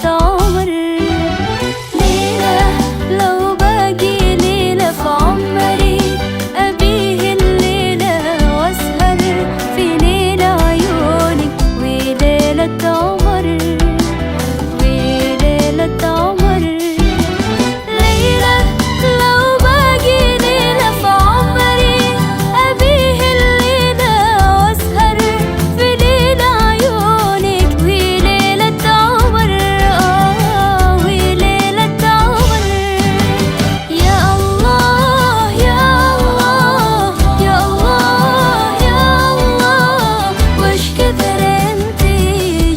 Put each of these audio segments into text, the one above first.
ليلة عمر. ليلة لو باجي ليلة في عمري أبيه الليلة وأسهر في ليلة عيونك وليلة عمر وليلة عمر. ليلة لو باجي ليلة في عمري أبيه الليلة وأسهر في ليلة عيونك وليلة عمر وليلة عمر. يا الله يا الله يا الله يا الله وش كثر انتي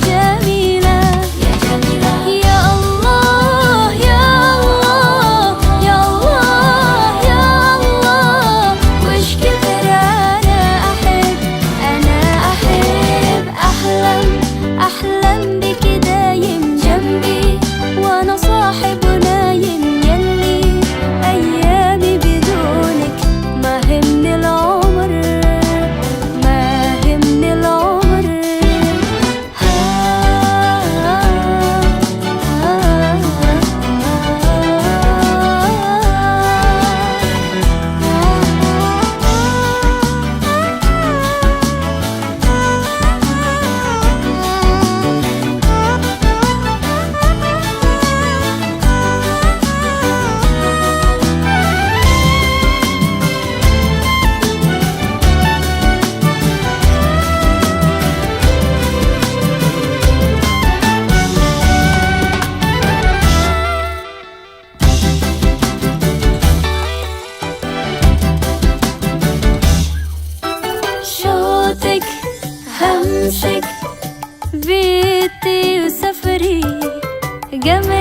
جميلة يا جميلة. يا الله يا الله يا الله يا الله وش كثر أنا أحب أحلم بك دايم جنبي وأنا صاحب نايم يلي أيامي بدونك ما همني العمر ما همني العمر. شوتك همسك بيتي وسفري جمال